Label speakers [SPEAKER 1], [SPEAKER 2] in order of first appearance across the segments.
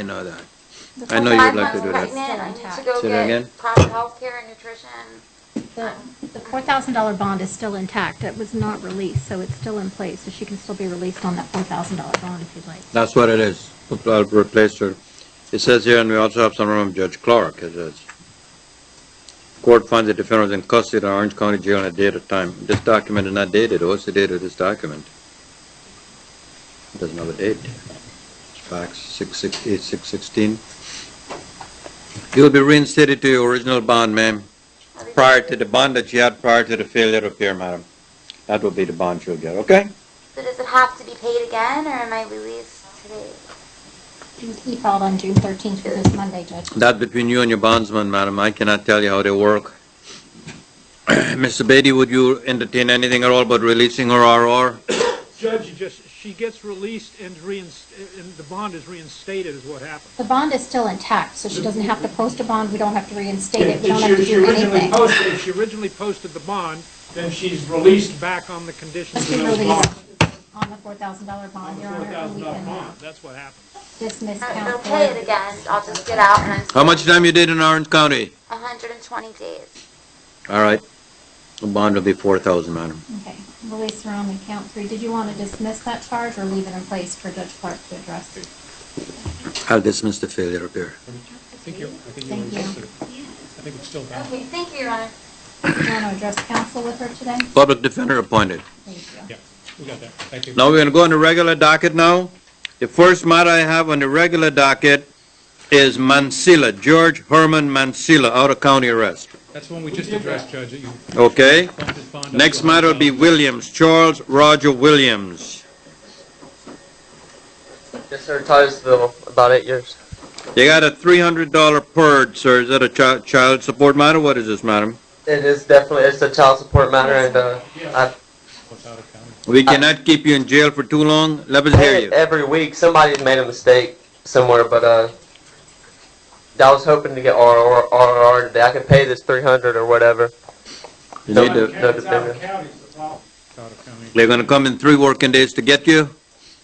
[SPEAKER 1] I know that.
[SPEAKER 2] The
[SPEAKER 1] I know
[SPEAKER 2] $4,000
[SPEAKER 1] you'd like to do that.
[SPEAKER 2] pregnant, I need to
[SPEAKER 1] Say
[SPEAKER 2] go
[SPEAKER 1] that again?
[SPEAKER 2] get proper health care and nutrition.
[SPEAKER 3] The $4,000 bond is still intact. It was not released, so it's still in place. So she can still be released on that $4,000 bond if you'd like.
[SPEAKER 1] That's what it is. I'll replace her. It says here, and we also have some from Judge Clark. It says, court finds the defendant was in custody at Orange County Jail on a date or time. This document is not dated. What's the date of this document? It doesn't have a date. It's fax 6/6/16. You'll be reinstated to your original bond, ma'am, prior to the bond that you had prior to the failure to appear, madam. That will be the bond you'll get, okay?
[SPEAKER 2] So does it have to be paid again, or am I released today?
[SPEAKER 3] He filed on June 13th for this Monday, Judge.
[SPEAKER 1] That's between you and your bondsman, madam. I cannot tell you how they work. Mr. Beatty, would you entertain anything at all about releasing her RR?
[SPEAKER 4] Judge, she gets released and the bond is reinstated is what happens.
[SPEAKER 3] The bond is still intact, so she doesn't have to post a bond. We don't have to reinstate it. We don't have to do anything.
[SPEAKER 4] If she originally posted the bond, then she's released back on the conditions
[SPEAKER 3] She's
[SPEAKER 4] of the bond.
[SPEAKER 3] released on the $4,000 bond, Your Honor. and we
[SPEAKER 4] $4,000
[SPEAKER 3] can
[SPEAKER 4] bond, that's what happens.
[SPEAKER 3] dismiss
[SPEAKER 2] They'll
[SPEAKER 3] count
[SPEAKER 2] pay it
[SPEAKER 3] four.
[SPEAKER 2] again. I'll just get out and
[SPEAKER 1] How much time you did in Orange County?
[SPEAKER 2] 120 days.
[SPEAKER 1] All right. The bond will be 4,000, madam.
[SPEAKER 3] Okay, release her on the count 3. Did you want to dismiss that charge or leave it in place for Judge Clark to address?
[SPEAKER 1] I'll dismiss the failure up here.
[SPEAKER 4] Thank you.
[SPEAKER 3] Thank you.
[SPEAKER 4] I think it's still valid.
[SPEAKER 2] Okay, thank you, Your Honor.
[SPEAKER 3] Do you want to address counsel with her today?
[SPEAKER 1] Public defender appointed.
[SPEAKER 3] Thank you.
[SPEAKER 4] Yeah, we got that. Thank you.
[SPEAKER 1] Now we're going to go on the regular docket now. The first matter I have on the regular docket is Mansilla, George Herman Mansilla, out of county arrest.
[SPEAKER 4] That's the one we just addressed, Judge. That you
[SPEAKER 1] Okay?
[SPEAKER 4] bumped his bond up
[SPEAKER 1] Next
[SPEAKER 4] to
[SPEAKER 1] matter will be
[SPEAKER 4] $100,000.
[SPEAKER 1] Williams, Charles Roger Williams.
[SPEAKER 5] Yes, sir. Titusville, about 8 years.
[SPEAKER 1] You got a $300 purge, sir. Is that a child support matter? What is this, madam?
[SPEAKER 5] It is definitely, it's a child support matter, and
[SPEAKER 4] What's out of county?
[SPEAKER 1] We cannot keep you in jail for too long. Let us hear you.
[SPEAKER 5] every week somebody's made a mistake somewhere, but I was hoping to get RR today. I could pay this $300 or whatever.
[SPEAKER 1] You
[SPEAKER 5] No,
[SPEAKER 1] need to,
[SPEAKER 5] no defender.
[SPEAKER 4] It's out of county.
[SPEAKER 1] they're going to come in 3 working days to get you.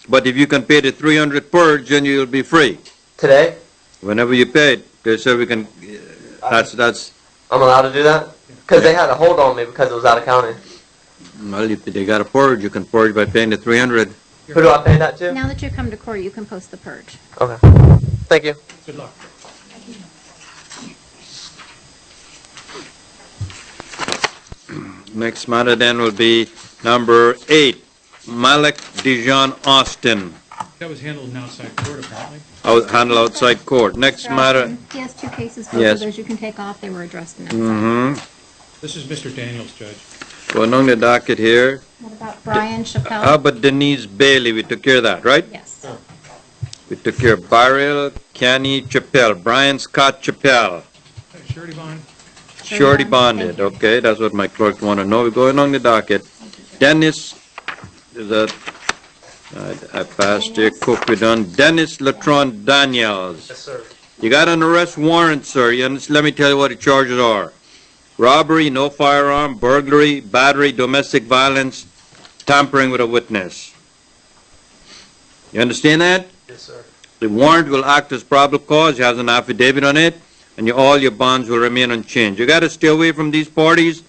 [SPEAKER 1] But if you can pay the 300 purge, then you'll be free.
[SPEAKER 5] Today,
[SPEAKER 1] Whenever you pay it, they say we can, that's,
[SPEAKER 5] I'm allowed to do that? Because they had a hold on me because it was out of county.
[SPEAKER 1] well, if they got a purge, you can purge by paying the 300.
[SPEAKER 5] Who do I pay that to?
[SPEAKER 3] Now that you come to court, you can post the purge.
[SPEAKER 5] Okay. Thank you.
[SPEAKER 4] Good luck.
[SPEAKER 1] Next matter then will be number 8, Malik Dijon Austin.
[SPEAKER 4] That was handled in outside court, apparently.
[SPEAKER 1] Handle outside court. Next
[SPEAKER 3] Mr.
[SPEAKER 1] matter,
[SPEAKER 3] Austin, he has 2 cases, both
[SPEAKER 1] Yes.
[SPEAKER 3] of those you can take off. They were addressed in outside.
[SPEAKER 4] This is Mr. Daniels, Judge.
[SPEAKER 1] going on the docket here.
[SPEAKER 3] What about Brian
[SPEAKER 1] How
[SPEAKER 3] Chappelle?
[SPEAKER 1] about Denise Bailey? We took care of that, right?
[SPEAKER 3] Yes.
[SPEAKER 1] We took care of Beryl Canny Chappelle, Brian Scott Chappelle.
[SPEAKER 4] Surety bond?
[SPEAKER 1] Shorty
[SPEAKER 3] Thank
[SPEAKER 1] bonded,
[SPEAKER 3] you.
[SPEAKER 1] okay, that's what my clerks want to know. We're going on the docket. Dennis, is that, I passed here, Cook, we done. Dennis Latron Daniels.
[SPEAKER 5] Yes, sir.
[SPEAKER 1] You got an arrest warrant, sir. Let me tell you what the charges are. Robbery, no firearm, burglary, battery, domestic violence, tampering with a witness. You understand that?
[SPEAKER 5] Yes, sir.
[SPEAKER 1] The warrant will act as probable cause. It has an affidavit on it, and all your bonds will remain unchanged. You got to stay away from these parties.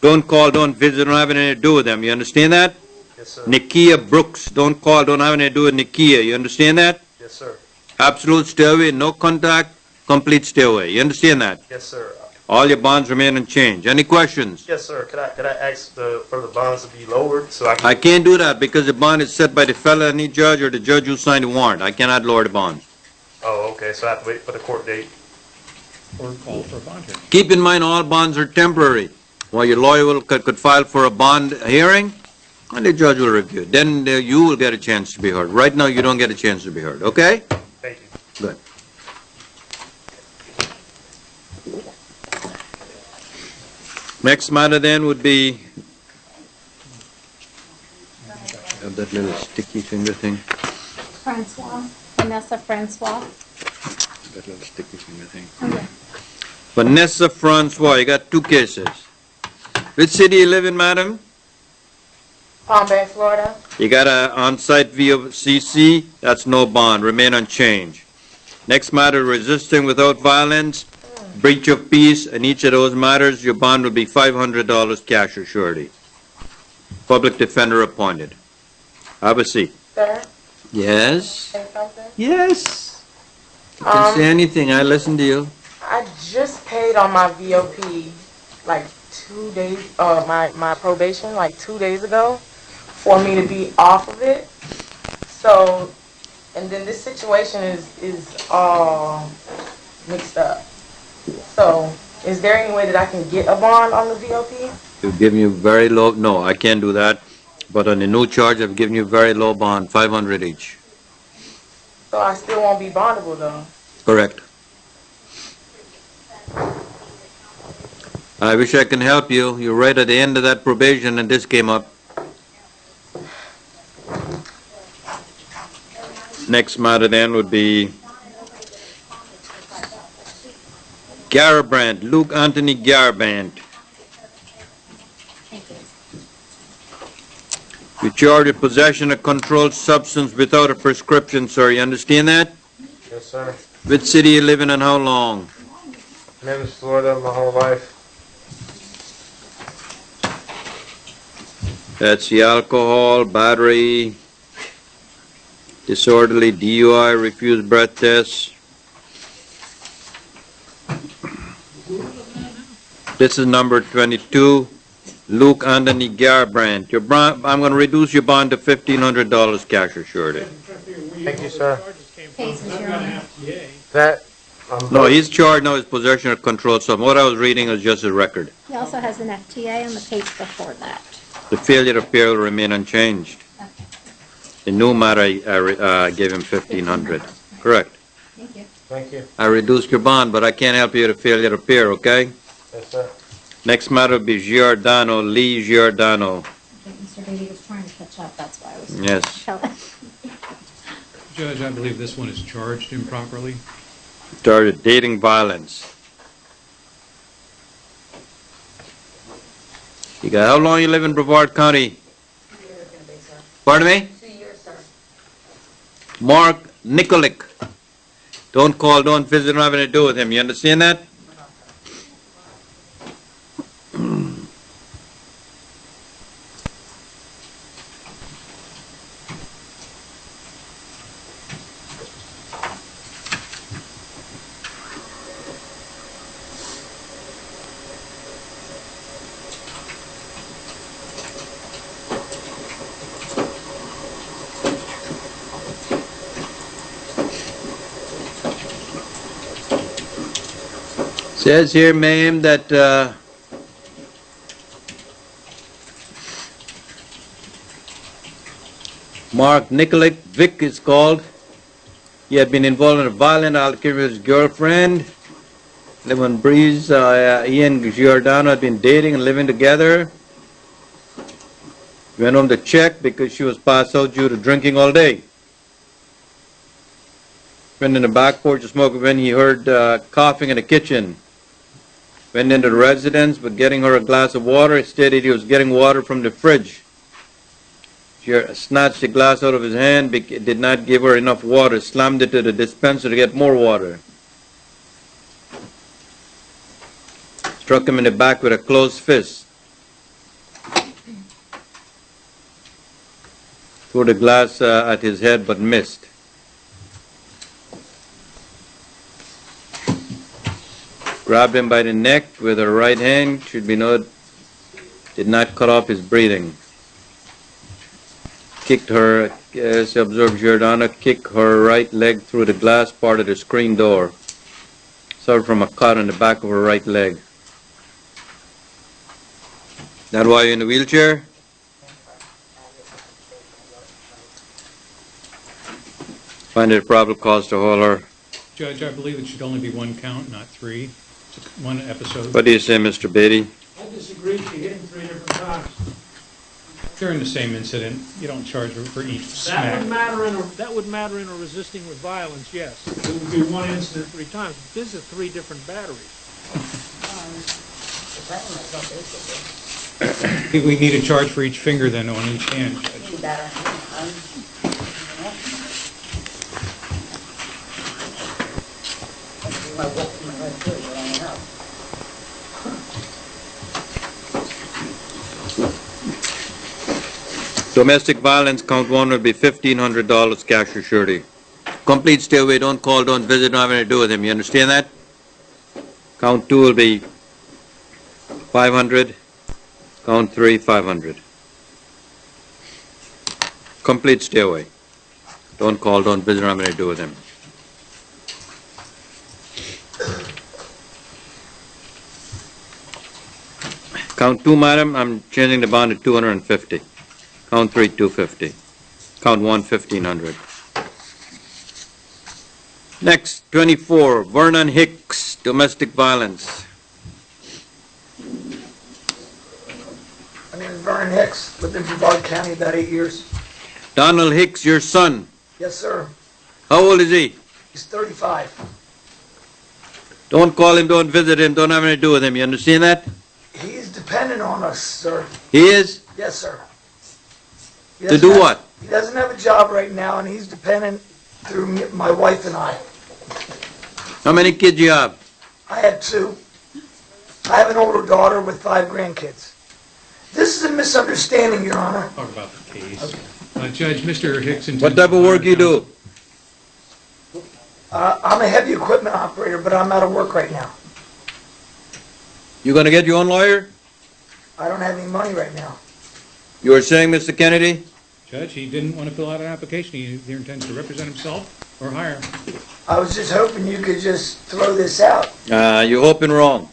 [SPEAKER 1] Don't call, don't visit, don't have anything to do with them. You understand that?
[SPEAKER 5] Yes, sir.
[SPEAKER 1] Nikia Brooks, don't call, don't have anything to do with Nikia. You understand that?
[SPEAKER 5] Yes, sir.
[SPEAKER 1] Absolute stay away, no contact, complete stay away. You understand that?
[SPEAKER 5] Yes, sir.
[SPEAKER 1] All your bonds remain unchanged. Any questions?
[SPEAKER 5] Yes, sir. Could I ask for the bonds to be lowered so I can?
[SPEAKER 1] I can't do that because the bond is set by the felony judge or the judge who signed the warrant. I cannot lower the bonds.
[SPEAKER 5] Oh, okay. So I have to wait for the court date.
[SPEAKER 4] Or call for a bond hearing.
[SPEAKER 1] Keep in mind, all bonds are temporary. While your lawyer could file for a bond hearing, and the judge will review. Then you will get a chance to be heard. Right now, you don't get a chance to be heard, okay?
[SPEAKER 5] Thank you.
[SPEAKER 1] Good. Next matter then would be, have that little sticky finger thing,
[SPEAKER 3] Francois, Vanessa Francois.
[SPEAKER 1] that little sticky finger thing.
[SPEAKER 3] Oh, yeah.
[SPEAKER 1] Vanessa Francois, you got 2 cases. Which city you live in, madam?
[SPEAKER 2] Palm Bay, Florida.
[SPEAKER 1] You got a on-site VOCC, that's no bond, remain unchanged. Next matter, resisting without violence, breach of peace. In each of those matters, your bond will be $500 cash or surety. Public defender appointed. Have a seat.
[SPEAKER 6] Sir,
[SPEAKER 1] Yes?
[SPEAKER 6] say something?
[SPEAKER 1] Yes. You can say anything. I listen to you.
[SPEAKER 6] I just paid on my VOP like 2 days, my probation like 2 days ago for me to be off of it. So, and then this situation is all mixed up. So, is there any way that I can get a bond on the VOP?
[SPEAKER 1] They've given you very low, no, I can't do that. But on the new charge, I've given you very low bond, 500 each.
[SPEAKER 6] So I still won't be bondable though.
[SPEAKER 1] Correct. I wish I can help you. You're right at the end of that probation and this came up. Next matter then would be Garabrandt, Luke Anthony Garabrandt. You charged with possession of controlled substance without a prescription, sir. You understand that?
[SPEAKER 7] Yes, sir.
[SPEAKER 1] Which city you live in and how long?
[SPEAKER 7] Memphis, Florida, my whole life.
[SPEAKER 1] That's the alcohol, battery, disorderly DUI, refused breath test. This is number 22, Luke Anthony Garabrandt. Your bond, I'm going to reduce your bond to $1,500 cash or surety.
[SPEAKER 7] Thank you, sir.
[SPEAKER 3] Case is your own.
[SPEAKER 7] That,
[SPEAKER 1] No, he's charged now with possession of controlled substance. What I was reading is just his record.
[SPEAKER 3] He also has an FTA on the case before that.
[SPEAKER 1] The failure to appear will remain unchanged. The new matter, I gave him $1,500. Correct.
[SPEAKER 3] Thank you.
[SPEAKER 7] thank you.
[SPEAKER 1] I reduced your bond, but I can't help you to failure to appear, okay?
[SPEAKER 7] Yes, sir.
[SPEAKER 1] Next matter will be Giordano, Lee Giordano.
[SPEAKER 3] I think Mr. Beatty was trying to catch up, that's why I was
[SPEAKER 1] Yes.
[SPEAKER 3] telling.
[SPEAKER 4] Judge, I believe this one is charged improperly.
[SPEAKER 1] Started dating violence. You got, how long you live in Brevard County? Pardon me?
[SPEAKER 6] 2 years, sir.
[SPEAKER 1] Mark Nikolic. Don't call, don't visit, don't have anything to do with him. You understand that? Says here, ma'am, that Mark Nikolic, Vic is called. He had been involved in a violent altercation with his girlfriend. Live on Breeze. He and Giordano had been dating and living together. Went home to check because she was passed out due to drinking all day. Went in the back porch to smoke when he heard coughing in the kitchen. Went into the residence, but getting her a glass of water, stated he was getting water from the fridge. She snatched the glass out of his hand, did not give her enough water, slammed it to the dispenser to get more water. Struck him in the back with a closed fist. Threw the glass at his head, but missed. Grabbed him by the neck with her right hand, should be noted, did not cut off his breathing. Kicked her, as observed Giordano, kicked her right leg through the glass part of the screen door. Suffered from a cut on the back of her right leg. That why you're in the wheelchair? Find it a probable cause to haul her.
[SPEAKER 4] Judge, I believe it should only be one count, not three. It's one episode.
[SPEAKER 1] What do you say, Mr. Beatty?
[SPEAKER 4] I disagree. She hit him 3 different times. During the same incident, you don't charge her for each That would smack.
[SPEAKER 8] matter in a resisting with violence, yes. It would be one incident 3 times. This is 3 different batteries.
[SPEAKER 4] I think we need a charge for each finger then on each hand, Judge.
[SPEAKER 1] Domestic violence, count one will be $1,500 cash or surety. Complete stay away, don't call, don't visit, don't have anything to do with him, you understand that? Count two will be 500, count three, 500. Complete stay away. Don't call, don't visit, don't have anything to do with him. Count two, madam, I'm changing the bond to 250. Count three, 250. Count one, 1,500. Next, 24, Vernon Hicks, domestic violence.
[SPEAKER 9] My name is Vernon Hicks, lived in Brevard County about 8 years.
[SPEAKER 1] Donald Hicks, your son.
[SPEAKER 9] Yes, sir.
[SPEAKER 1] How old is he?
[SPEAKER 9] He's 35.
[SPEAKER 1] Don't call him, don't visit him, don't have anything to do with him. You understand that?
[SPEAKER 9] He's dependent on us, sir.
[SPEAKER 1] He is?
[SPEAKER 9] Yes, sir. He
[SPEAKER 1] To
[SPEAKER 9] doesn't
[SPEAKER 1] do
[SPEAKER 9] have-
[SPEAKER 1] what?
[SPEAKER 9] He doesn't have a job right now, and he's dependent through my wife and I.
[SPEAKER 1] How many kids you have?
[SPEAKER 9] I have 2. I have an older daughter with 5 grandkids. This is a misunderstanding, Your Honor.
[SPEAKER 4] Talk about the case. Judge, Mr. Hicks intends...
[SPEAKER 1] What type of work you do?
[SPEAKER 9] I'm a heavy equipment operator, but I'm out of work right now.
[SPEAKER 1] You gonna get your own lawyer?
[SPEAKER 9] I don't have any money right now.
[SPEAKER 1] You were saying, Mr. Kennedy?
[SPEAKER 4] Judge, he didn't want to fill out an application. He either intends to represent himself or hire.
[SPEAKER 9] I was just hoping you could just throw this out.
[SPEAKER 1] You're hoping wrong.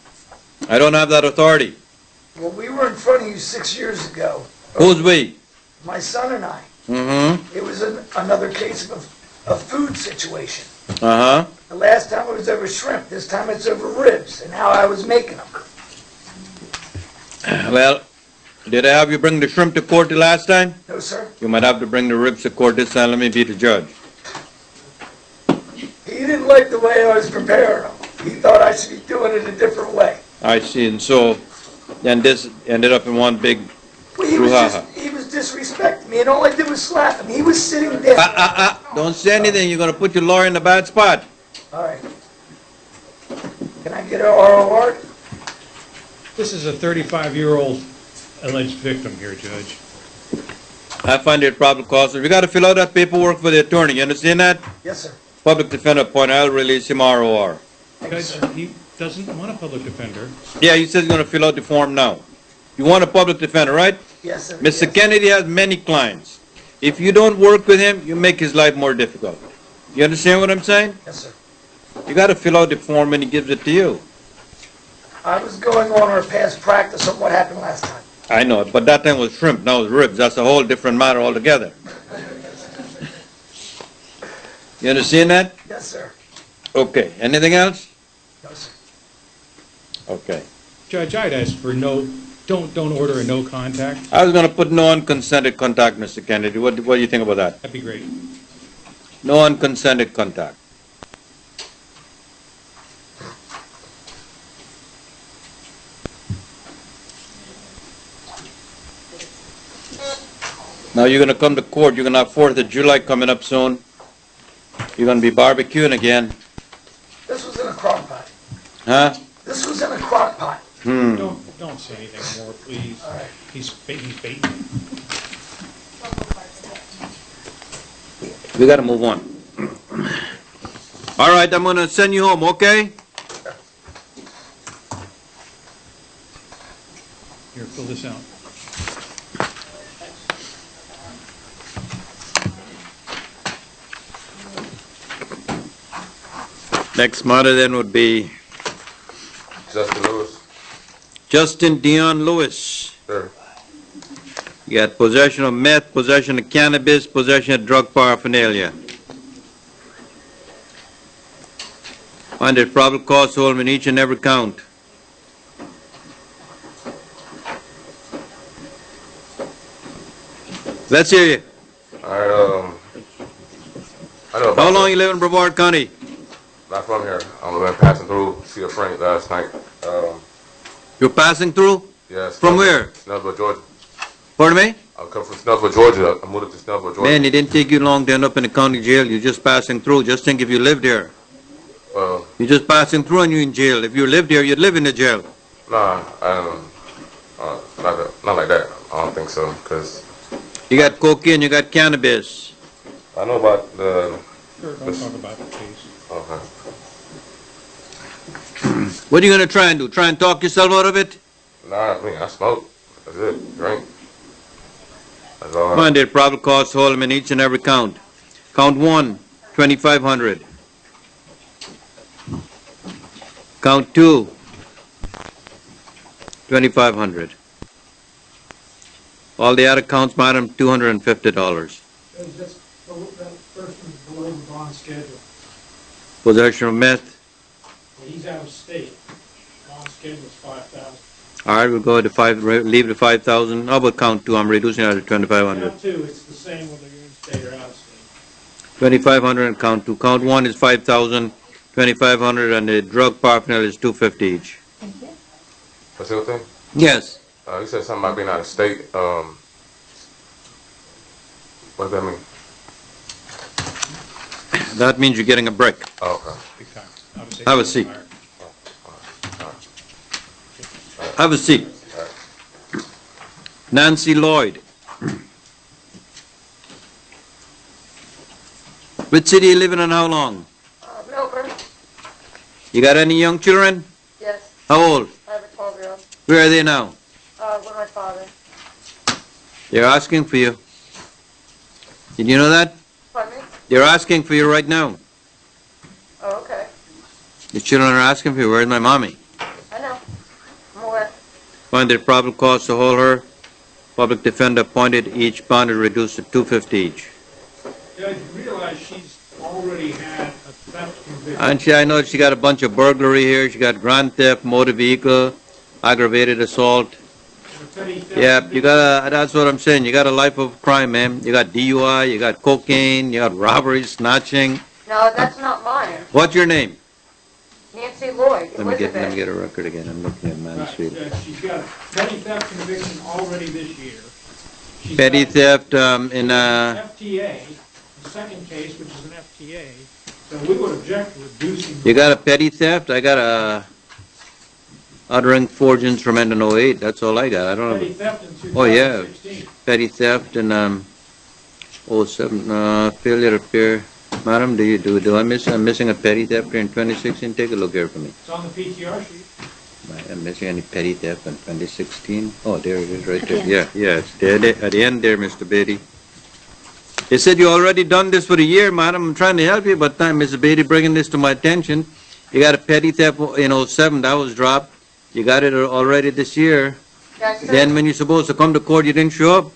[SPEAKER 1] I don't have that authority.
[SPEAKER 9] Well, we were in front of you 6 years ago.
[SPEAKER 1] Who's we?
[SPEAKER 9] My son and I.
[SPEAKER 1] Mm-hmm.
[SPEAKER 9] It was another case of a food situation.
[SPEAKER 1] Uh-huh.
[SPEAKER 9] The last time it was over shrimp. This time it's over ribs and how I was making them.
[SPEAKER 1] Well, did I have you bring the shrimp to court the last time?
[SPEAKER 9] No, sir.
[SPEAKER 1] You might have to bring the ribs to court this time. Let me be the judge.
[SPEAKER 9] He didn't like the way I was preparing them. He thought I should be doing it a different way.
[SPEAKER 1] I see, and so, then this ended up in one big
[SPEAKER 9] Well, he was disrespecting me, and all I did was slap him. He was sitting there.
[SPEAKER 1] Don't say anything. You're gonna put your lawyer in a bad spot.
[SPEAKER 9] All right. Can I get an ROR?
[SPEAKER 4] This is a 35-year-old alleged victim here, Judge.
[SPEAKER 1] I find it probable cause. We gotta fill out that paperwork for the attorney. You understand that?
[SPEAKER 9] Yes, sir.
[SPEAKER 1] Public defender appointed. I'll release him ROR.
[SPEAKER 9] Thank you,
[SPEAKER 4] Judge,
[SPEAKER 9] sir.
[SPEAKER 4] he doesn't want a public defender.
[SPEAKER 1] Yeah, he says he's gonna fill out the form now. You want a public defender, right?
[SPEAKER 9] Yes, sir.
[SPEAKER 1] Mr.
[SPEAKER 9] Yes.
[SPEAKER 1] Kennedy has many clients. If you don't work with him, you make his life more difficult. You understand what I'm saying?
[SPEAKER 9] Yes, sir.
[SPEAKER 1] You gotta fill out the form when he gives it to you.
[SPEAKER 9] I was going on our past practice on what happened last time.
[SPEAKER 1] I know, but that time was shrimp, now it's ribs. That's a whole different matter altogether. You understand that?
[SPEAKER 9] Yes, sir.
[SPEAKER 1] Okay, anything else?
[SPEAKER 9] No, sir.
[SPEAKER 1] Okay.
[SPEAKER 4] Judge, I'd ask for don't order a no contact.
[SPEAKER 1] I was gonna put no unconsented contact, Mr. Kennedy. What do you think about that?
[SPEAKER 4] That'd be great.
[SPEAKER 1] No unconsented contact. Now you're gonna come to court, you're gonna have 4th of July coming up soon. You're gonna be barbecuing again,
[SPEAKER 9] This was in a crock pot.
[SPEAKER 1] huh?
[SPEAKER 9] This was in a crock pot.
[SPEAKER 4] Don't say anything more, please.
[SPEAKER 9] All right.
[SPEAKER 4] He's baiting.
[SPEAKER 1] We gotta move on. All right, I'm gonna send you home, okay?
[SPEAKER 4] Here, fill this out.
[SPEAKER 1] Next matter then would be
[SPEAKER 10] Justin Lewis,
[SPEAKER 1] Justin Dion Lewis.
[SPEAKER 10] sir.
[SPEAKER 1] You got possession of meth, possession of cannabis, possession of drug paraphernalia. Find it probable cause to hold him in each and every count. Let's hear you.
[SPEAKER 10] I know about
[SPEAKER 1] How long you live in Brevard County?
[SPEAKER 10] Not from here. I've been passing through, see a friend last night.
[SPEAKER 1] You're passing through?
[SPEAKER 10] Yes.
[SPEAKER 1] From where?
[SPEAKER 10] Snellville, Georgia.
[SPEAKER 1] Pardon me?
[SPEAKER 10] I come from Snellville, Georgia. I moved to Snellville, Georgia.
[SPEAKER 1] Man, it didn't take you long to end up in the county jail. You're just passing through. Just think if you lived here.
[SPEAKER 10] Well,
[SPEAKER 1] You're just passing through and you're in jail. If you lived here, you'd live in the jail.
[SPEAKER 10] Nah, not like that. I don't think so, because
[SPEAKER 1] You got cocaine, you got cannabis.
[SPEAKER 10] I know about the...
[SPEAKER 4] Sure, don't talk about the case.
[SPEAKER 10] Okay.
[SPEAKER 1] What are you gonna try and do? Try and talk yourself out of it?
[SPEAKER 10] Nah, I mean, I smoke. That's it. Drink. That's all.
[SPEAKER 1] Come on, there, probable cause to hold him in each and every count. Count 1, 2,500. Count 2, 2,500. All the other counts, madam, $250.
[SPEAKER 8] That's, that person's below the bond schedule.
[SPEAKER 1] Possession of meth.
[SPEAKER 8] He's out of state. Bond schedule is 5,000.
[SPEAKER 1] All right, we'll go to 5, leave the 5,000. How about count 2? I'm reducing it to 2,500.
[SPEAKER 8] Count two, it's the same whether you're in state or out of state.
[SPEAKER 1] 2,500 and count 2. Count 1 is 5,000, 2,500, and the drug paraphernalia is $250 each.
[SPEAKER 3] Thank you.
[SPEAKER 10] What's the other thing?
[SPEAKER 1] Yes.
[SPEAKER 10] You said something about being out of state. What does that mean?
[SPEAKER 1] That means you're getting a break.
[SPEAKER 10] Oh, okay.
[SPEAKER 4] Big time. Obviously,
[SPEAKER 1] Have a seat.
[SPEAKER 4] fire.
[SPEAKER 1] Have a seat. Nancy Lloyd. Which city you living in and how long?
[SPEAKER 6] Melbourne,
[SPEAKER 1] You got any young children?
[SPEAKER 6] yes,
[SPEAKER 1] How old?
[SPEAKER 6] I have a 12-year-old,
[SPEAKER 1] Where are they now?
[SPEAKER 6] with my father.
[SPEAKER 1] They're asking for you. Did you know that?
[SPEAKER 6] Pardon me?
[SPEAKER 1] They're asking for you right now.
[SPEAKER 6] Oh, okay,
[SPEAKER 1] The children are asking for you. Where's my mommy?
[SPEAKER 6] I know, I'm aware.
[SPEAKER 1] Find that probable cause to hold her. Public defender appointed. Each bond is reduced to $250 each.
[SPEAKER 8] Judge, you realize she's already had a theft conviction.
[SPEAKER 1] And I know she got a bunch of burglary here. She got grand theft, motor vehicle, aggravated assault.
[SPEAKER 8] and a petty theft
[SPEAKER 1] Yeah, you
[SPEAKER 8] conviction.
[SPEAKER 1] got that's what I'm saying. You got a life of crime, man. You got DUI, you got cocaine, you got robbery, snatching.
[SPEAKER 6] No, that's not mine.
[SPEAKER 1] What's your name?
[SPEAKER 6] Nancy Lloyd,
[SPEAKER 1] Let me get a record again. I'm looking at
[SPEAKER 8] Right,
[SPEAKER 1] Mansfield.
[SPEAKER 8] Judge, she's got a petty theft conviction already this year. She's
[SPEAKER 1] Petty
[SPEAKER 8] got
[SPEAKER 1] theft in
[SPEAKER 8] FTA, the second case, which is an FTA, so we would object to reducing.
[SPEAKER 1] you got a petty theft? I got a uttering forged instrument in '08. That's all I got. I don't
[SPEAKER 8] Petty
[SPEAKER 1] know.
[SPEAKER 8] theft in
[SPEAKER 1] Oh, yeah.
[SPEAKER 8] 2016.
[SPEAKER 1] Petty theft in '07 failure to appear. Madam, I'm missing a petty theft here in 2016? Take a look here for me.
[SPEAKER 8] It's on the PTR sheet.
[SPEAKER 1] I'm missing any petty theft in 2016? Oh, there it is, right
[SPEAKER 3] At
[SPEAKER 1] there.
[SPEAKER 3] the end.
[SPEAKER 1] Yeah, it's there, at the end there, Mr. Beatty. They said you already done this for a year, madam. I'm trying to help you, but Mr. Beatty bringing this to my attention. You got a petty theft in '07, that was dropped. You got it already this year.
[SPEAKER 6] Yeah, I
[SPEAKER 1] Then when you're supposed to come to court, you didn't show up.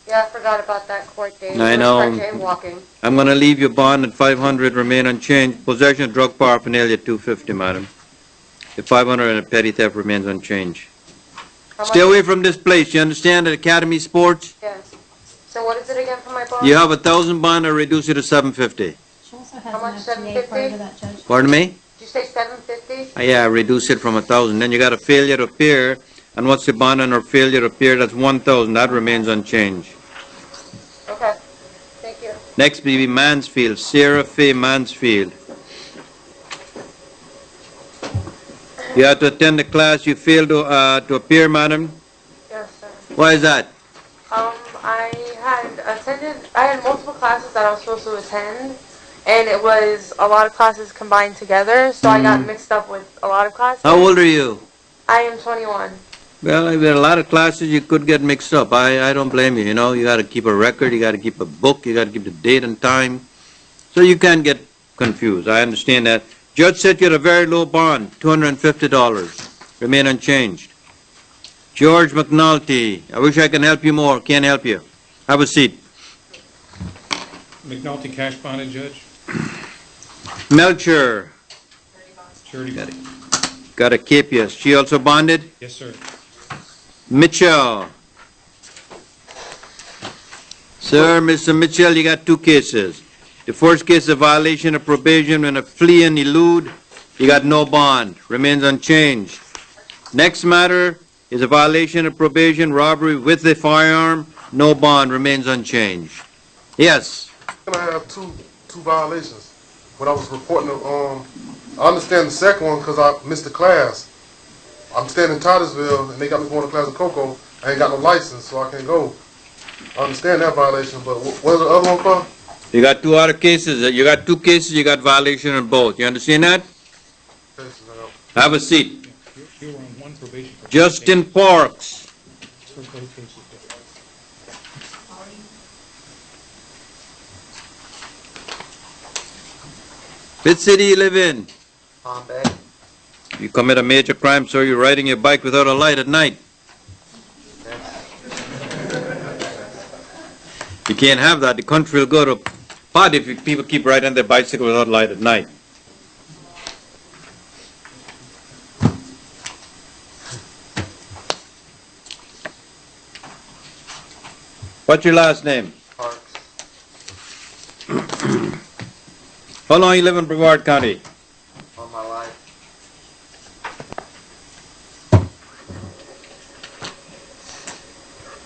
[SPEAKER 6] Yeah, I forgot about that court date.
[SPEAKER 1] I
[SPEAKER 6] It was
[SPEAKER 1] know.
[SPEAKER 6] for jaywalking.
[SPEAKER 1] I'm gonna leave your bond at 500, remain unchanged. Possession of drug paraphernalia, 250, madam. The 500 and the petty theft remains unchanged.
[SPEAKER 6] How
[SPEAKER 1] Stay
[SPEAKER 6] much-
[SPEAKER 1] away from this place, you understand, at Academy Sports?
[SPEAKER 6] Yes. So what is it again for my bond?
[SPEAKER 1] You have 1,000 bond, I reduce it to 750.
[SPEAKER 3] She also
[SPEAKER 6] How
[SPEAKER 3] has
[SPEAKER 6] much,
[SPEAKER 3] an FTA
[SPEAKER 6] 750?
[SPEAKER 3] prior to that, Judge.
[SPEAKER 1] Pardon me?
[SPEAKER 6] Did you say 750?
[SPEAKER 1] Yeah, reduce it from 1,000. Then you got a failure to appear, and what's the bond on a failure to appear? That's 1,000, that remains unchanged.
[SPEAKER 6] Okay, thank you.
[SPEAKER 1] Next, be Mansfield, Sarah Faye Mansfield. You have to attend the class, you failed to appear, madam?
[SPEAKER 6] Yes, sir.
[SPEAKER 1] Why is that?
[SPEAKER 6] I had multiple classes that I was supposed to attend, and it was a lot of classes combined together, so I got mixed up with a lot of classes.
[SPEAKER 1] How old are you?
[SPEAKER 6] I am 21.
[SPEAKER 1] Well, if there are a lot of classes, you could get mixed up. I don't blame you, you know. You got to keep a record, you got to keep a book, you got to keep the date and time. So you can't get confused. I understand that. Judge said you had a very low bond, $250. Remain unchanged. George McNulty, I wish I can help you more. Can't help you. Have a seat.
[SPEAKER 4] McNulty cash bonded, Judge?
[SPEAKER 1] Melcher,
[SPEAKER 4] Surety bond.
[SPEAKER 1] got a KPS. She also bonded?
[SPEAKER 4] Yes, sir.
[SPEAKER 1] Mitchell. Sir, Mr. Mitchell, you got two cases. The first case is a violation of probation and a flee and elude. You got no bond. Remains unchanged. Next matter is a violation of probation, robbery with a firearm. No bond. Remains unchanged. Yes.
[SPEAKER 10] I have two violations. When I was reporting I understand the second one because I missed the class. I'm staying in Titusville and they got me going to class in Cocoa. I ain't got no license, so I can't go. I understand that violation, but what is the other one for?
[SPEAKER 1] You got two other cases, you got two cases, you got violation in both. You understand that? Have a seat.
[SPEAKER 4] You were on one probation for
[SPEAKER 1] Justin Parks.
[SPEAKER 4] both cases.
[SPEAKER 1] Which city you live in?
[SPEAKER 5] Palm Bay.
[SPEAKER 1] You commit a major crime, so you're riding your bike without a light at night. You can't have that. The country will go to pot if people keep riding their bicycle without light at night. What's your last name?
[SPEAKER 5] Parks.
[SPEAKER 1] How long you live in Brevard County?
[SPEAKER 5] All my life.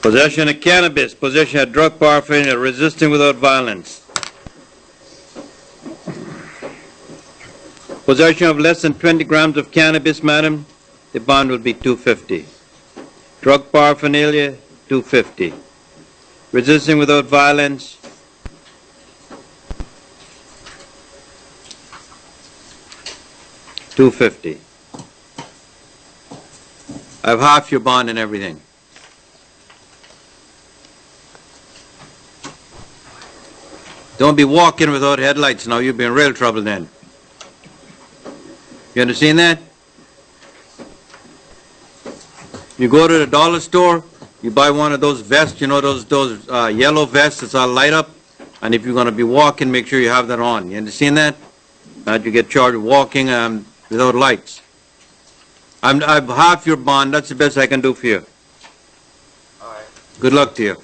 [SPEAKER 1] Possession of cannabis, possession of drug paraphernalia, resisting without violence. Possession of less than 20 grams of cannabis, madam, the bond will be $250. Drug paraphernalia, $250. Resisting without violence, $250. I have half your bond and everything. Don't be walking without headlights now, you'll be in real trouble then. You understand that? You go to the dollar store, you buy one of those vests, you know, those yellow vests that's all light up, and if you're going to be walking, make sure you have that on. You understand that? Not you get charged with walking without lights. I've half your bond, that's the best I can do for you.
[SPEAKER 5] All right.
[SPEAKER 1] Good luck to you.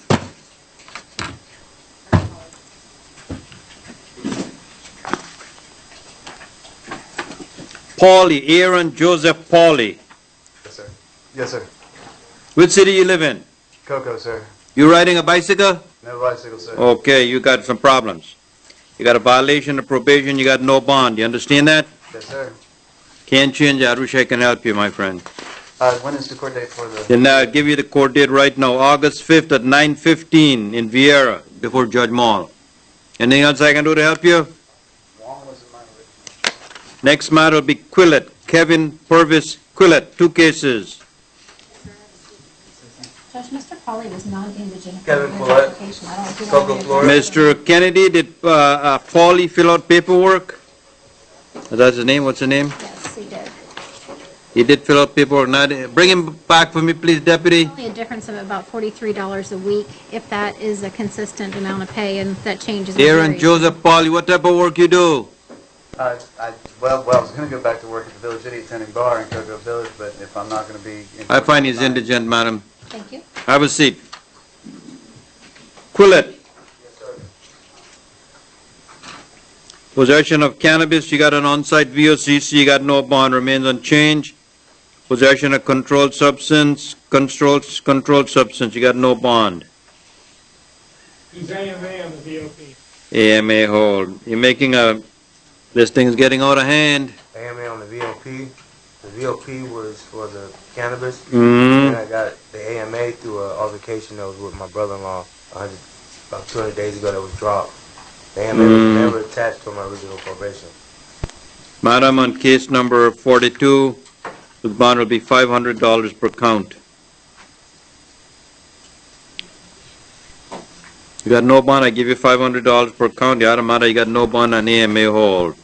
[SPEAKER 1] Paulie, Aaron Joseph Paulie.
[SPEAKER 7] Yes, sir. Yes, sir.
[SPEAKER 1] Which city you live in?
[SPEAKER 7] Cocoa, sir.
[SPEAKER 1] You riding a bicycle?
[SPEAKER 7] No bicycle, sir.
[SPEAKER 1] Okay, you got some problems. You got a violation of probation, you got no bond. You understand that?
[SPEAKER 7] Yes, sir.
[SPEAKER 1] Can't change that. I wish I can help you, my friend.
[SPEAKER 7] When is the court date for the...
[SPEAKER 1] Then I'll give you the court date right now, August 5th at 9:15 in Vieira, before Judge Mall. Anything else I can do to help you? Next matter will be Quillett, Kevin Purvis Quillett, 2 cases.
[SPEAKER 3] Judge, Mr. Pauly was non-indigent.
[SPEAKER 5] Kevin
[SPEAKER 3] in his
[SPEAKER 5] Follett,
[SPEAKER 3] application. I don't know if you
[SPEAKER 5] Cocoa,
[SPEAKER 3] want me to-
[SPEAKER 5] Florida.
[SPEAKER 1] Mr. Kennedy, did Paulie fill out paperwork? That's his name? What's the name?
[SPEAKER 3] Yes, he did.
[SPEAKER 1] He did fill out paperwork. Now, bring him back for me, please, Deputy.
[SPEAKER 3] Only a difference of about $43 a week, if that is a consistent amount of pay, and that changes.
[SPEAKER 1] Aaron Joseph Paulie, what type of work you do?
[SPEAKER 7] Well, I was going to go back to work at the Village City attending bar in Cocoa Village, but if I'm not going to be...
[SPEAKER 1] I find he's indigent, madam.
[SPEAKER 3] Thank you.
[SPEAKER 1] Have a seat. Quillett. Possession of cannabis, you got an on-site VOCC, you got no bond, remains unchanged. Possession of controlled substance, controlled substance, you got no bond.
[SPEAKER 8] He's AMA on the VOP.
[SPEAKER 1] AMA hold. You're making this thing's getting out of hand.
[SPEAKER 7] AMA on the VOP. The VOP was for the cannabis.
[SPEAKER 1] Mm-hmm.
[SPEAKER 7] And I got the AMA through an altercation that was with my brother-in-law about 200 days ago that was dropped. The AMA was never attached to my original probation.
[SPEAKER 1] Madam, on case number 42, the bond will be $500 per count. You got no bond, I give you $500 per count. The other matter, you got no bond on AMA hold.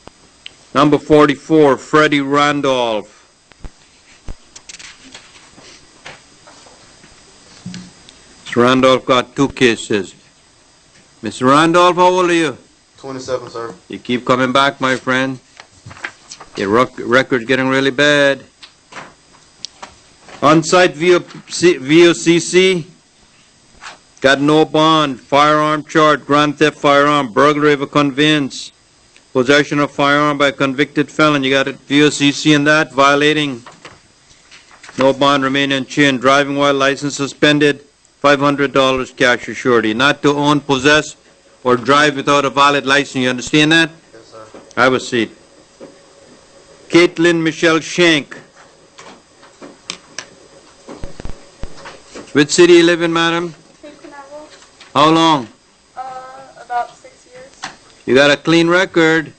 [SPEAKER 1] Number 44, Freddie Randolph. Mr. Randolph got 2 cases. Mr. Randolph, how old are you?
[SPEAKER 10] 27, sir.
[SPEAKER 1] You keep coming back, my friend. Your record's getting really bad. On-site VOCC, got no bond, firearm charge, grand theft firearm, burglary of a conveyance, possession of firearm by a convicted felon. You got a VOCC in that, violating. No bond, remain unchanged. Driving while license suspended, $500 cash or surety. Not to own, possess, or drive without a valid license. You understand that?
[SPEAKER 10] Yes, sir.
[SPEAKER 1] Have a seat. Caitlin Michelle Shank. Which city you live in, madam? How long?
[SPEAKER 6] About 6 years.
[SPEAKER 1] You got a clean record.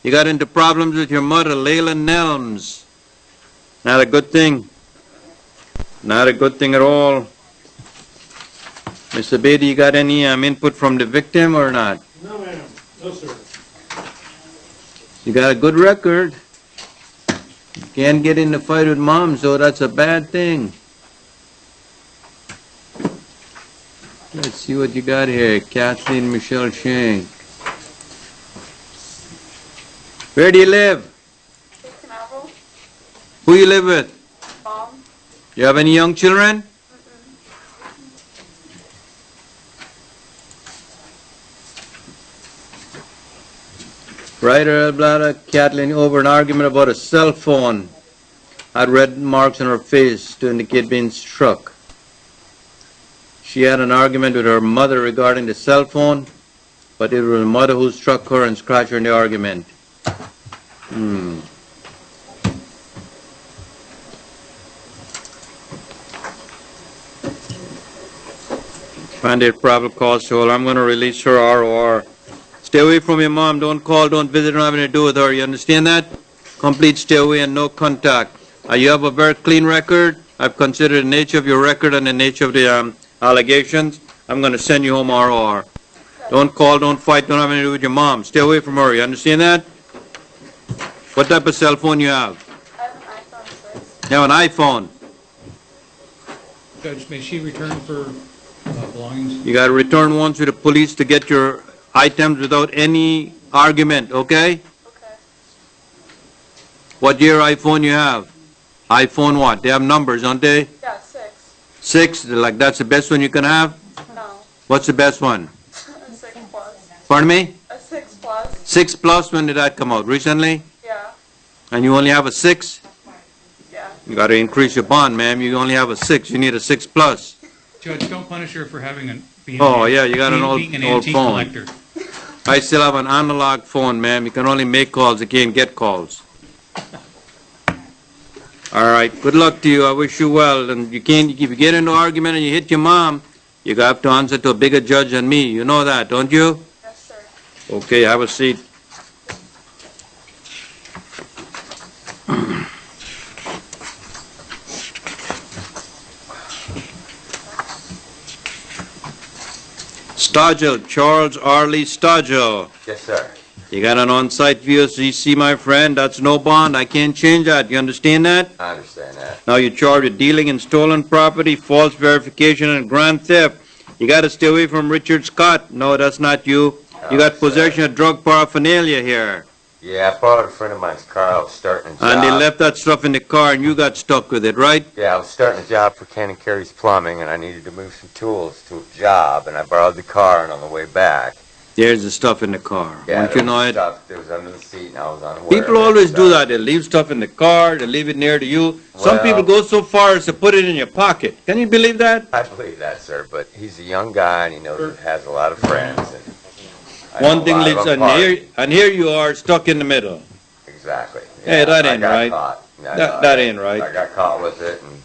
[SPEAKER 1] You got into problems with your mother, Layla Nelms. Not a good thing. Not a good thing at all. Mr. Beatty, you got any input from the victim or not?
[SPEAKER 8] No, ma'am. No, sir.
[SPEAKER 1] You got a good record. You can't get in a fight with mom, so that's a bad thing. Let's see what you got here. Kathleen Michelle Shank. Where do you live? Who you live with?
[SPEAKER 6] Mom.
[SPEAKER 1] You have any young children? Writer Bladder, Kathleen, over an argument about a cell phone. Had red marks on her face to indicate being struck. She had an argument with her mother regarding the cell phone, but it was her mother who struck her and scratched her in the argument. Find probable cause to hold. I'm going to release her ROR. Stay away from your mom. Don't call, don't visit, don't have anything to do with her. You understand that? Complete stay away and no contact. You have a very clean record. I've considered the nature of your record and the nature of the allegations. I'm going to send you home ROR. Don't call, don't fight, don't have anything to do with your mom. Stay away from her. You understand that? What type of cell phone you have?
[SPEAKER 6] I have an iPhone 6.
[SPEAKER 1] You have an iPhone.
[SPEAKER 4] Judge, may she return for belongings?
[SPEAKER 1] You got to return one to the police to get your items without any argument, okay?
[SPEAKER 6] Okay.
[SPEAKER 1] What year iPhone you have? iPhone what? They have numbers, don't they?
[SPEAKER 6] Yeah, 6.
[SPEAKER 1] 6, like that's the best one you can have?
[SPEAKER 6] No.
[SPEAKER 1] What's the best one?
[SPEAKER 6] A 6 plus.
[SPEAKER 1] Pardon me?
[SPEAKER 6] A 6 plus.
[SPEAKER 1] 6 plus, when did that come out? Recently?
[SPEAKER 6] Yeah.
[SPEAKER 1] And you only have a 6?
[SPEAKER 6] Yeah.
[SPEAKER 1] You got to increase your bond, ma'am. You only have a 6. You need a 6 plus.
[SPEAKER 4] Judge, don't punish her for having
[SPEAKER 1] Oh, yeah, you got an old
[SPEAKER 4] antique
[SPEAKER 1] phone.
[SPEAKER 4] collector.
[SPEAKER 1] I still have an analog phone, ma'am. You can only make calls, you can't get calls. All right, good luck to you. I wish you well. And if you get into an argument and you hit your mom, you have to answer to a bigger judge than me. You know that, don't you?
[SPEAKER 6] Yes, sir.
[SPEAKER 1] Okay, have a seat. Stodgel, Charles Arley Stodgel.
[SPEAKER 7] Yes, sir.
[SPEAKER 1] You got an on-site VOCC, my friend. That's no bond. I can't change that. You understand that?
[SPEAKER 7] I understand that.
[SPEAKER 1] Now you're charged with dealing in stolen property, false verification, and grand theft. You got to stay away from Richard Scott. No, that's not you. You got possession of drug paraphernalia here.
[SPEAKER 7] Yeah, I borrowed a friend of mine's car. I was starting a job.
[SPEAKER 1] And they left that stuff in the car and you got stuck with it, right?
[SPEAKER 7] Yeah, I was starting a job for Ken and Carey's Plumbing, and I needed to move some tools to a job, and I borrowed the car, and on the way back,
[SPEAKER 1] There's the stuff in the car.
[SPEAKER 7] yeah,
[SPEAKER 1] Don't you know it?
[SPEAKER 7] stuff that was under the seat, and I was unaware
[SPEAKER 1] People
[SPEAKER 7] of it,
[SPEAKER 1] always do
[SPEAKER 7] so-
[SPEAKER 1] that. They leave stuff in the car, they leave it near to you. Some
[SPEAKER 7] Well-
[SPEAKER 1] people go so far as to put it in your pocket. Can you believe that?
[SPEAKER 7] I believe that, sir, but he's a young guy, and he knows he has a lot of friends, and I know
[SPEAKER 1] One
[SPEAKER 7] a
[SPEAKER 1] thing
[SPEAKER 7] lot of
[SPEAKER 1] leads,
[SPEAKER 7] them
[SPEAKER 1] and here you are stuck in the middle.
[SPEAKER 7] Exactly.
[SPEAKER 1] Hey, that
[SPEAKER 7] I
[SPEAKER 1] ain't
[SPEAKER 7] got
[SPEAKER 1] right.
[SPEAKER 7] caught. Yeah,
[SPEAKER 1] That ain't right.
[SPEAKER 7] I got caught with it, and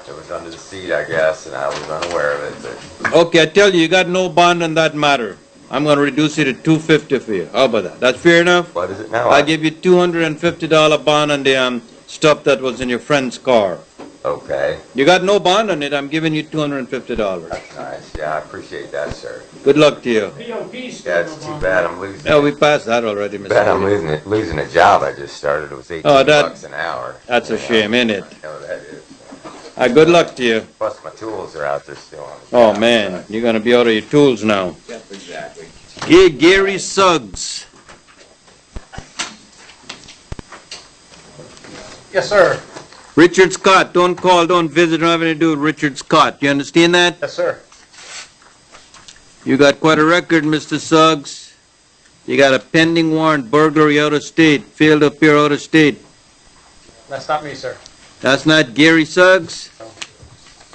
[SPEAKER 7] it was under the seat, I guess, and I was unaware of it, but
[SPEAKER 1] Okay, I tell you got no bond on that matter. I'm gonna reduce it to $250 for you. How about that? That's fair enough?
[SPEAKER 7] what is it now?
[SPEAKER 1] I'll give you $250 bond on the stuff that was in your friend's car.
[SPEAKER 7] Okay,
[SPEAKER 1] You got no bond on it, I'm giving you $250.
[SPEAKER 7] that's nice. Yeah, I appreciate that, sir.
[SPEAKER 1] Good luck to you.
[SPEAKER 8] VOP's still
[SPEAKER 7] Yeah, it's too bad I'm losing.
[SPEAKER 1] Yeah, we passed that already, Mr.
[SPEAKER 7] Bad I'm
[SPEAKER 1] Beatty.
[SPEAKER 7] losing a job I just started. It was 18
[SPEAKER 1] Oh, that-
[SPEAKER 7] bucks an hour.
[SPEAKER 1] That's a shame, ain't it?
[SPEAKER 7] I know that is.
[SPEAKER 1] Good luck to you.
[SPEAKER 7] Plus my tools are out there still on the
[SPEAKER 1] Oh,
[SPEAKER 7] job,
[SPEAKER 1] man, you're gonna be out of your tools now.
[SPEAKER 7] so- Yep, exactly.
[SPEAKER 1] Hey, Gary Suggs.
[SPEAKER 11] Yes, sir.
[SPEAKER 1] Richard Scott, don't call, don't visit, don't have anything to do with Richard Scott. You understand that?
[SPEAKER 11] Yes, sir.
[SPEAKER 1] You got quite a record, Mr. Suggs. You got a pending warrant, burglary out of state, failed to appear out of state.
[SPEAKER 11] That's not me, sir.
[SPEAKER 1] That's not Gary Suggs?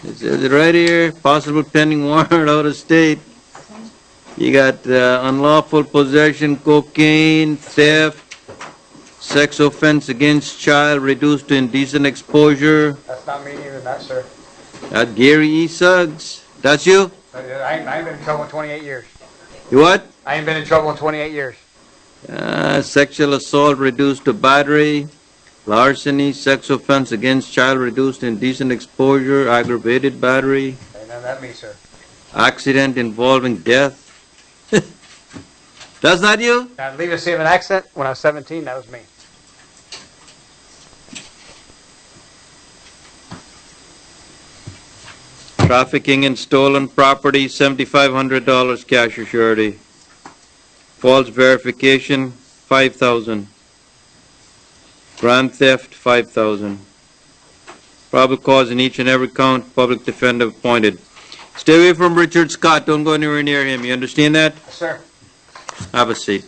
[SPEAKER 1] Is it right here? Possible pending warrant out of state. You got unlawful possession, cocaine, theft, sex offense against child reduced to indecent exposure.
[SPEAKER 11] That's not me either, that, sir.
[SPEAKER 1] That Gary E. Suggs. That's you?
[SPEAKER 11] I ain't been in trouble in 28 years.
[SPEAKER 1] You what?
[SPEAKER 11] I ain't been in trouble in 28 years.
[SPEAKER 1] Sexual assault reduced to battery. Larceny, sex offense against child reduced to indecent exposure, aggravated battery.
[SPEAKER 11] Ain't none of that me, sir.
[SPEAKER 1] Accident involving death. That's not you?
[SPEAKER 11] Now, leave a scene of an accident when I was 17, that was me.
[SPEAKER 1] Trafficking in stolen property, $7,500 cash or surety. False verification, $5,000. Grand theft, $5,000. Probable cause in each and every count, public defender appointed. Stay away from Richard Scott. Don't go anywhere near him. You understand that?
[SPEAKER 11] Yes, sir.
[SPEAKER 1] Have a seat.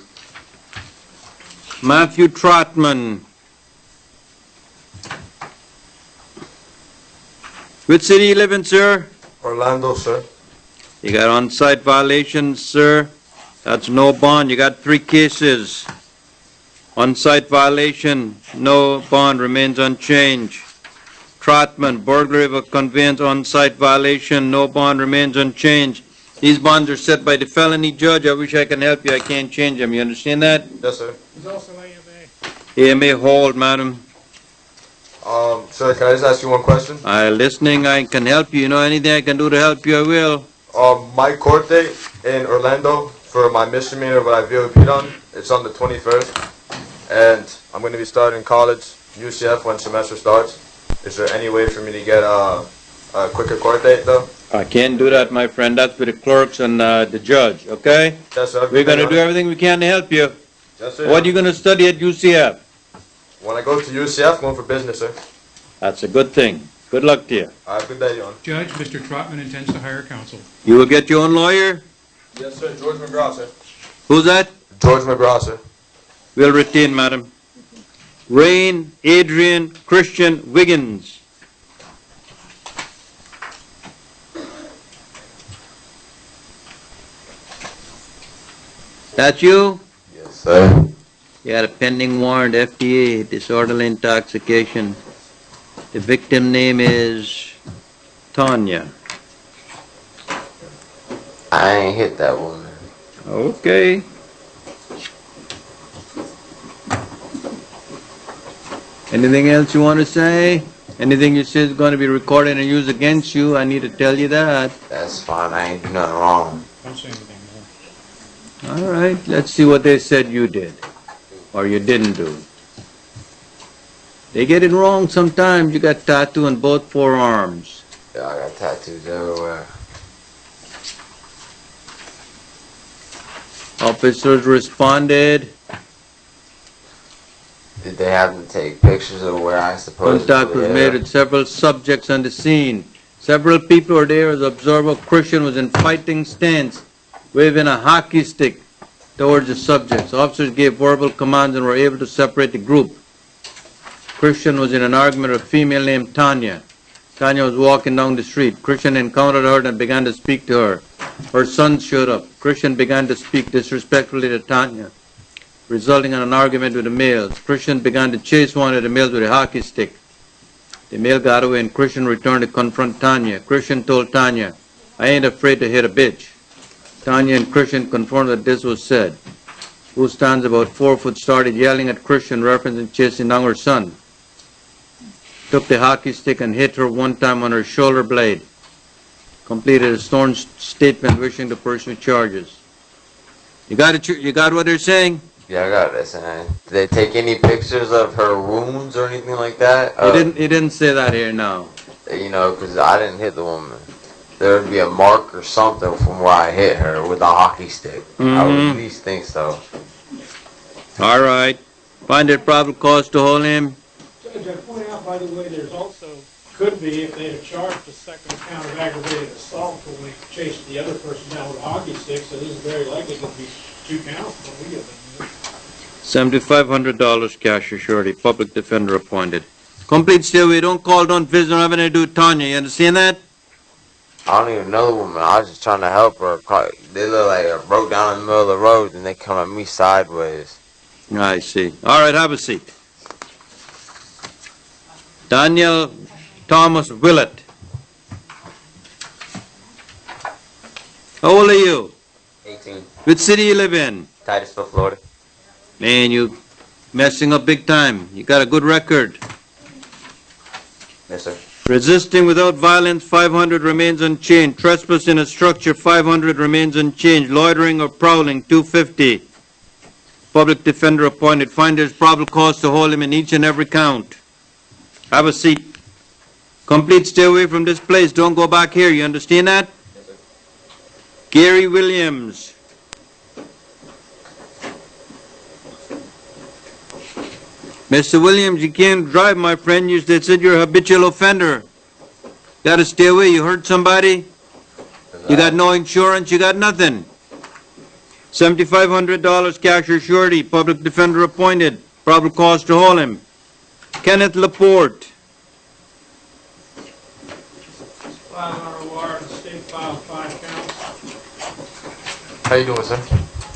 [SPEAKER 1] Matthew Trotman. Which city you live in, sir?
[SPEAKER 7] Orlando, sir.
[SPEAKER 1] You got on-site violations, sir? That's no bond. You got 3 cases. On-site violation, no bond, remains unchanged. Trotman, burglary of a conveyance, on-site violation, no bond, remains unchanged. These bonds are set by the felony judge. I wish I can help you. I can't change them. You understand that?
[SPEAKER 7] Yes, sir.
[SPEAKER 8] He's also AMA.
[SPEAKER 1] AMA hold, madam.
[SPEAKER 7] Sir, can I just ask you one question?
[SPEAKER 1] Listening, I can help you. You know, anything I can do to help you, I will.
[SPEAKER 7] My court date in Orlando for my misdemeanor what I VOP'd on, it's on the 21st. And I'm going to be starting college, UCF, when semester starts. Is there any way for me to get a quicker court date, though?
[SPEAKER 1] I can't do that, my friend. That's for the clerks and the judge, okay?
[SPEAKER 7] Yes, sir.
[SPEAKER 1] We're going to do everything we can to help you.
[SPEAKER 7] Yes, sir.
[SPEAKER 1] What are you going to study at UCF?
[SPEAKER 7] When I go to UCF, I'm going for business, sir.
[SPEAKER 1] That's a good thing. Good luck to you.
[SPEAKER 7] All right, good day, Your Honor.
[SPEAKER 4] Judge, Mr. Trotman intends to hire counsel.
[SPEAKER 1] You will get your own lawyer?
[SPEAKER 7] Yes, sir. George McGraw, sir.
[SPEAKER 1] Who's that?
[SPEAKER 7] George McGraw, sir.
[SPEAKER 1] We'll retain, madam. Rain Adrian Christian Wiggins. That you?
[SPEAKER 7] Yes, sir.
[SPEAKER 1] You got a pending warrant, FDA, disorderly intoxication. The victim name is Tanya.
[SPEAKER 5] I ain't hit that woman.
[SPEAKER 1] Okay. Anything else you want to say? Anything you say is going to be recorded and used against you, I need to tell you that.
[SPEAKER 5] That's fine. I ain't do nothing wrong.
[SPEAKER 4] Don't say anything more.
[SPEAKER 1] All right, let's see what they said you did or you didn't do. They get it wrong sometimes. You got tattoo on both forearms.
[SPEAKER 5] Yeah, I got tattoos everywhere.
[SPEAKER 1] Officers responded.
[SPEAKER 5] Did they have to take pictures of where I supposed
[SPEAKER 1] Contact was made with several subjects on the scene. Several people were there as observer. Christian was in fighting stance, waving a hockey stick towards the subjects. Officers gave verbal commands and were able to separate the group. Christian was in an argument with a female named Tanya. Tanya was walking down the street. Christian encountered her and began to speak to her. Her son showed up. Christian began to speak disrespectfully to Tanya, resulting in an argument with the males. Christian began to chase one of the males with a hockey stick. The male got away and Christian returned to confront Tanya. Christian told Tanya, "I ain't afraid to hit a bitch." Tanya and Christian confirmed that this was said. Who stands about 4 foot started yelling at Christian, referencing chasing down her son. Took the hockey stick and hit her one time on her shoulder blade. Completed a sworn statement wishing to pursue charges. You got it? You got what they're saying?
[SPEAKER 5] Yeah, I got this. Did they take any pictures of her wounds or anything like that?
[SPEAKER 1] He didn't say that here now.
[SPEAKER 5] You know, because I didn't hit the woman. There would be a mark or something from where I hit her with a hockey stick. I would at least think so.
[SPEAKER 1] All right. Find it probable cause to hold him.
[SPEAKER 8] Judge, I point out, by the way, there's also, could be, if they had charged a second count of aggravated assault when we chased the other person down with a hockey stick, so this is very likely to be 2 counts when we get them.
[SPEAKER 1] $7,500 cash or surety. Public defender appointed. Complete stay away. Don't call, don't visit, don't have anything to do with Tanya. You understand that?
[SPEAKER 5] I don't even know the woman. I was just trying to help her. They look like I broke down in the middle of the road and they come at me sideways.
[SPEAKER 1] I see. All right, have a seat. Daniel Thomas Willett. How old are you?
[SPEAKER 5] 18.
[SPEAKER 1] Which city you live in?
[SPEAKER 5] Titusville, Florida.
[SPEAKER 1] Man, you messing up big time. You got a good record.
[SPEAKER 5] Yes, sir.
[SPEAKER 1] Resisting without violence, 500 remains unchanged. Trespass in a structure, 500 remains unchanged. Loitering or prowling, 250. Public defender appointed. Find there's probable cause to hold him in each and every count. Have a seat. Complete, stay away from this place. Don't go back here. You understand that?
[SPEAKER 5] Yes, sir.
[SPEAKER 1] Gary Williams. Mr. Williams, you can't drive, my friend. They said you're a habitual offender. Gotta stay away. You hurt somebody? You got no insurance, you got nothing. $7,500 cash or surety, public defender appointed, probable cause to hold him. Kenneth Laporte.
[SPEAKER 8] $5 warrant, state file 5 counts.
[SPEAKER 5] How you doing, sir?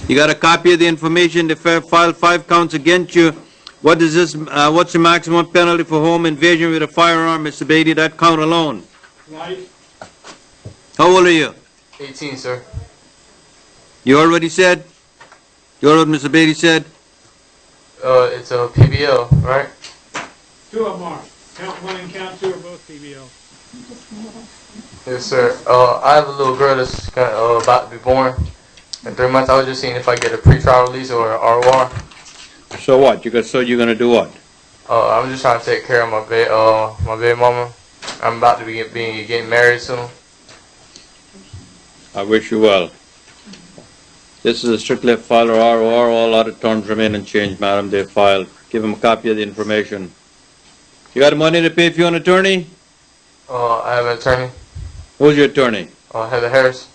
[SPEAKER 1] You got a copy of the information, they filed 5 counts against you. What is this, what's the maximum penalty for home invasion with a firearm, Mr. Beatty, that count alone?
[SPEAKER 8] Life,
[SPEAKER 1] How old are you?
[SPEAKER 5] 18, sir.
[SPEAKER 1] You heard what he said? You heard what Mr. Beatty said?
[SPEAKER 5] It's a PBL, right?
[SPEAKER 8] 2 of them are. Count 1 and count 2 are both PBL.
[SPEAKER 5] Yes, sir. I have a little girl that's about to be born in 3 months. I was just seeing if I get a pretrial release or an ROR.
[SPEAKER 1] So what? So you're gonna do what?
[SPEAKER 5] I'm just trying to take care of my baby mama. I'm about to be getting married soon.
[SPEAKER 1] I wish you well. This is a strictly file or ROR. All other terms remain unchanged, madam. They filed. Give him a copy of the information. You got money to pay for your own attorney?
[SPEAKER 5] I have an attorney,
[SPEAKER 1] Who's your attorney?
[SPEAKER 5] Heather Harris.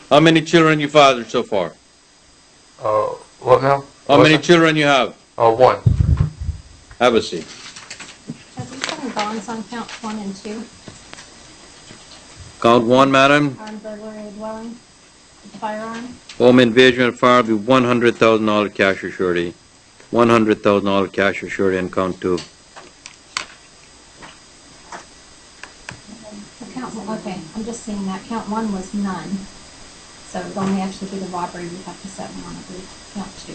[SPEAKER 1] How many children you fathered so far?
[SPEAKER 5] What now?
[SPEAKER 1] How many children you have?
[SPEAKER 5] 1.
[SPEAKER 1] Have a seat.
[SPEAKER 3] Are we setting bonds on counts 1 and 2?
[SPEAKER 1] Count 1, madam.
[SPEAKER 3] Armed burglary of dwelling, firearm?
[SPEAKER 1] Home invasion of firearm will be $100,000 cash or surety. $100,000 cash or surety and count 2.
[SPEAKER 3] Count, okay, I'm just seeing that. Count 1 was none. So it would only actually be the robbery you'd have to set one on, I believe. Count 2.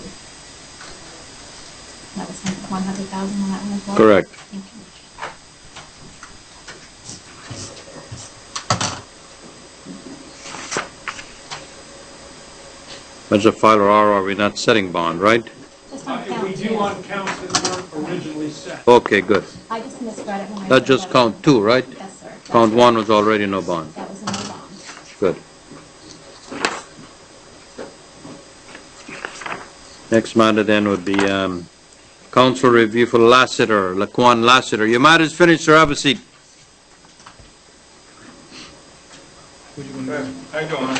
[SPEAKER 3] That was 100,000 on that one as well?
[SPEAKER 1] Correct.
[SPEAKER 3] Thank you.
[SPEAKER 1] As a file or ROR, we're not setting bond, right?
[SPEAKER 3] Just on
[SPEAKER 8] We
[SPEAKER 3] count
[SPEAKER 8] do
[SPEAKER 3] 2.
[SPEAKER 8] on counts that weren't originally set.
[SPEAKER 1] Okay, good.
[SPEAKER 3] I just misread it when I.
[SPEAKER 1] That's
[SPEAKER 3] said
[SPEAKER 1] just count 2, right?
[SPEAKER 3] Yes, sir.
[SPEAKER 1] Count 1 was already no bond.
[SPEAKER 3] That was a no bond.
[SPEAKER 1] Good. Next matter then would be council review for Lassiter, Laquan Lassiter. Your matter's finished, sir. Have a seat.
[SPEAKER 12] How you doing?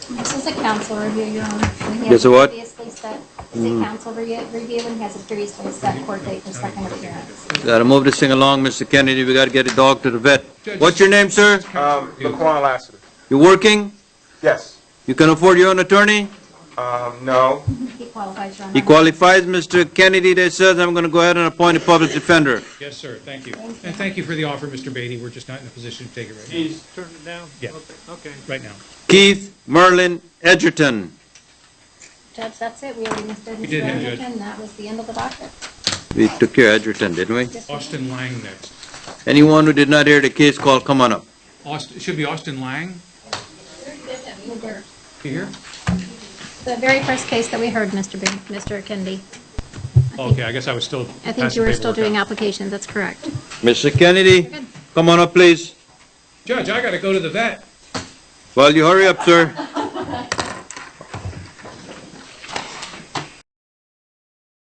[SPEAKER 3] This is a council review, Your Honor. And he
[SPEAKER 1] Yes,
[SPEAKER 3] has
[SPEAKER 1] a what?
[SPEAKER 3] previously set, it's a council review, and he has a previously set court date for second appearance.
[SPEAKER 1] Gotta move this thing along, Mr. Kennedy. We gotta get a dog to the vet. What's your name, sir?
[SPEAKER 12] Laquan Lassiter.
[SPEAKER 1] You working?
[SPEAKER 12] Yes.
[SPEAKER 1] You can afford your own attorney?
[SPEAKER 12] No.
[SPEAKER 3] He qualifies, Your Honor.
[SPEAKER 1] He qualifies, Mr. Kennedy. They says I'm gonna go ahead and appoint a public defender.
[SPEAKER 4] Yes, sir, thank you. And thank you for the offer, Mr. Beatty. We're just not in a position to take it right now.
[SPEAKER 8] He's turned it down?
[SPEAKER 4] Yeah.
[SPEAKER 8] Okay.
[SPEAKER 4] Right now.
[SPEAKER 1] Keith Merlin Edgerton.
[SPEAKER 3] Judge, that's it. We already missed
[SPEAKER 4] We did, Judge.
[SPEAKER 3] Edgerton. That was the end of the docket.
[SPEAKER 1] We took care of Edgerton, didn't we?
[SPEAKER 3] Yes, sir.
[SPEAKER 4] Austin Lang next.
[SPEAKER 1] Anyone who did not hear the case call, come on up.
[SPEAKER 4] It should be Austin Lang. You here?
[SPEAKER 3] The very first case that we heard, Mr. Kennedy.
[SPEAKER 4] Okay, I guess I was still.
[SPEAKER 3] I think you were still doing applications. That's correct.
[SPEAKER 1] Mr. Kennedy, come on up, please.
[SPEAKER 4] Judge, I gotta go to the vet.
[SPEAKER 1] Well, you hurry up, sir.